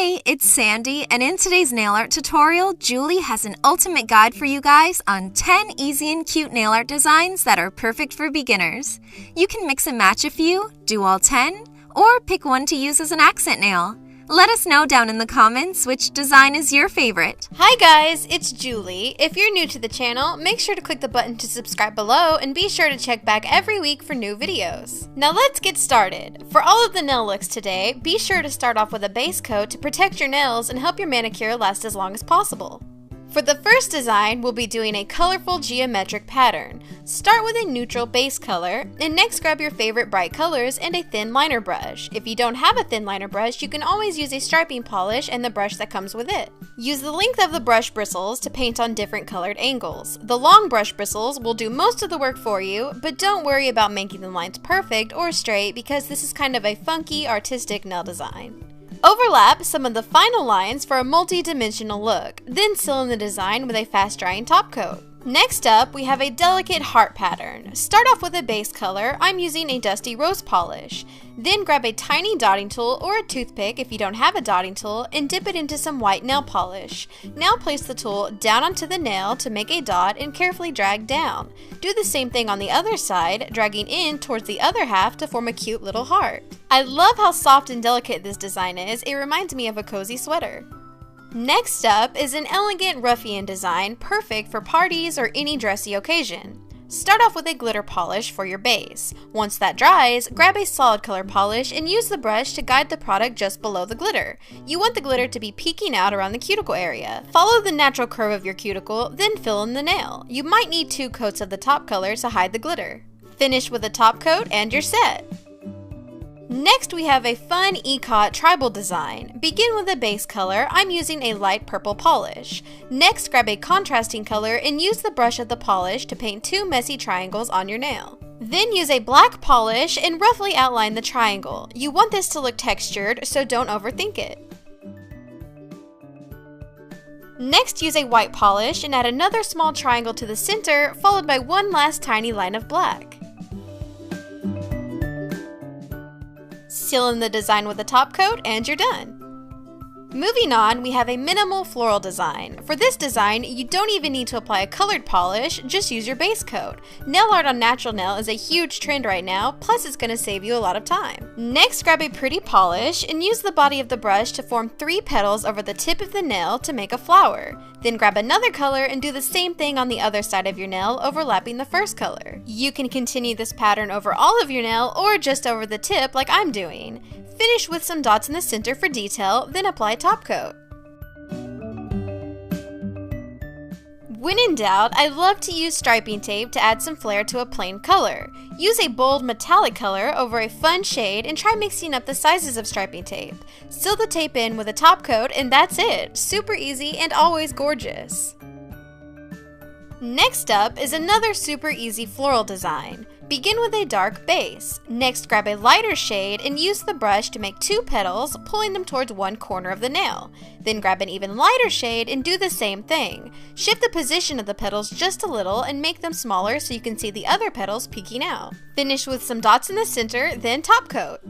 Hey, it's Sandy, and in today's nail art tutorial, Julie has an ultimate guide for you guys on 10 easy and cute nail art designs that are perfect for beginners. You can mix and match a few, do all 10, or pick one to use as an accent nail. Let us know down in the comments which design is your favorite. Hi guys, it's Julie. If you're new to the channel, make sure to click the button to subscribe below and be sure to check back every week for new videos. Now let's get started. For all of the nail looks today, be sure to start off with a base coat to protect your nails and help your manicure last as long as possible. For the first design, we'll be doing a colorful geometric pattern. Start with a neutral base color, and next grab your favorite bright colors and a thin liner brush. If you don't have a thin liner brush, you can always use a striping polish and the brush that comes with it. Use the length of the brush bristles to paint on different colored angles. The long brush bristles will do most of the work for you, but don't worry about making the lines perfect or straight because this is kind of a funky, artistic nail design. Overlap some of the final lines for a multi-dimensional look, then seal in the design with a fast-drying top coat. Next up, we have a delicate heart pattern. Start off with a base color. I'm using a dusty rose polish. Then grab a tiny dotting tool or a toothpick if you don't have a dotting tool and dip it into some white nail polish. Now place the tool down onto the nail to make a dot and carefully drag down. Do the same thing on the other side, dragging in towards the other half to form a cute little heart. I love how soft and delicate this design is. It reminds me of a cozy sweater. Next up is an elegant ruffian design, perfect for parties or any dressy occasion. Start off with a glitter polish for your base. Once that dries, grab a solid color polish and use the brush to guide the product just below the glitter. You want the glitter to be peeking out around the cuticle area. Follow the natural curve of your cuticle, then fill in the nail. You might need 2 coats of the top color to hide the glitter. Finish with a top coat and you're set. Next, we have a fun ikat tribal design. Begin with a base color. I'm using a light purple polish. Next, grab a contrasting color and use the brush of the polish to paint 2 messy triangles on your nail. Then use a black polish and roughly outline the triangle. You want this to look textured, so don't overthink it. Next, use a white polish and add another small triangle to the center, followed by one last tiny line of black. Seal in the design with a top coat and you're done. Moving on, we have a minimal floral design. For this design, you don't even need to apply a colored polish, just use your base coat. Nail art on natural nail is a huge trend right now, plus it's going to save you a lot of time. Next, grab a pretty polish and use the body of the brush to form 3 petals over the tip of the nail to make a flower. Then grab another color and do the same thing on the other side of your nail, overlapping the first color. You can continue this pattern over all of your nail or just over the tip like I'm doing. Finish with some dots in the center for detail, then apply top coat. When in doubt, I love to use striping tape to add some flair to a plain color. Use a bold metallic color over a fun shade and try mixing up the sizes of striping tape. Seal the tape in with a top coat and that's it. Super easy and always gorgeous. Next up is another super easy floral design. Begin with a dark base. Next, grab a lighter shade and use the brush to make 2 petals, pulling them towards one corner of the nail. Then grab an even lighter shade and do the same thing. Shift the position of the petals just a little and make them smaller so you can see the other petals peeking out. Finish with some dots in the center, then top coat.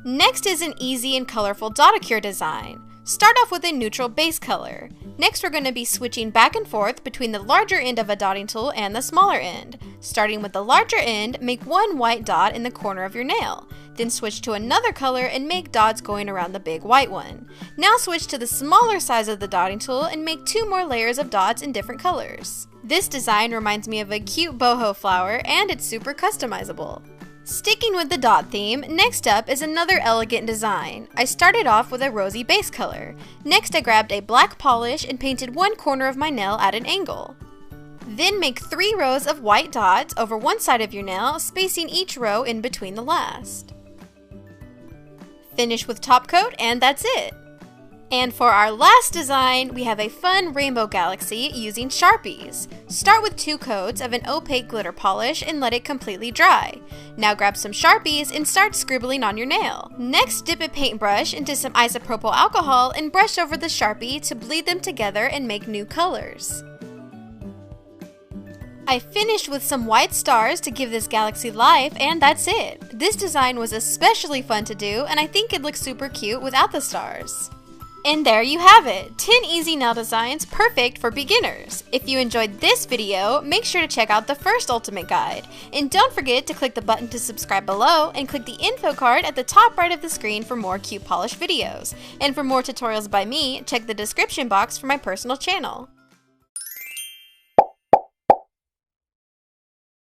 Next is an easy and colorful dotacure design. Start off with a neutral base color. Next, we're going to be switching back and forth between the larger end of a dotting tool and the smaller end. Starting with the larger end, make 1 white dot in the corner of your nail. Then switch to another color and make dots going around the big white one. Now switch to the smaller size of the dotting tool and make 2 more layers of dots in different colors. This design reminds me of a cute boho flower and it's super customizable. Sticking with the dot theme, next up is another elegant design. I started off with a rosy base color. Next, I grabbed a black polish and painted 1 corner of my nail at an angle. Then make 3 rows of white dots over one side of your nail, spacing each row in between the last. Finish with top coat and that's it. And for our last design, we have a fun rainbow galaxy using Sharpies. Start with 2 coats of an opaque glitter polish and let it completely dry. Now grab some Sharpies and start scribbling on your nail. Next, dip a paintbrush into some isopropyl alcohol and brush over the Sharpie to bleed them together and make new colors. I finished with some white stars to give this galaxy life, and that's it. This design was especially fun to do, and I think it looks super cute without the stars. And there you have it, 10 easy nail designs perfect for beginners. If you enjoyed this video, make sure to check out the first ultimate guide. And don't forget to click the button to subscribe below and click the info card at the top right of the screen for more cute polish videos. And for more tutorials by me, check the description box for my personal channel.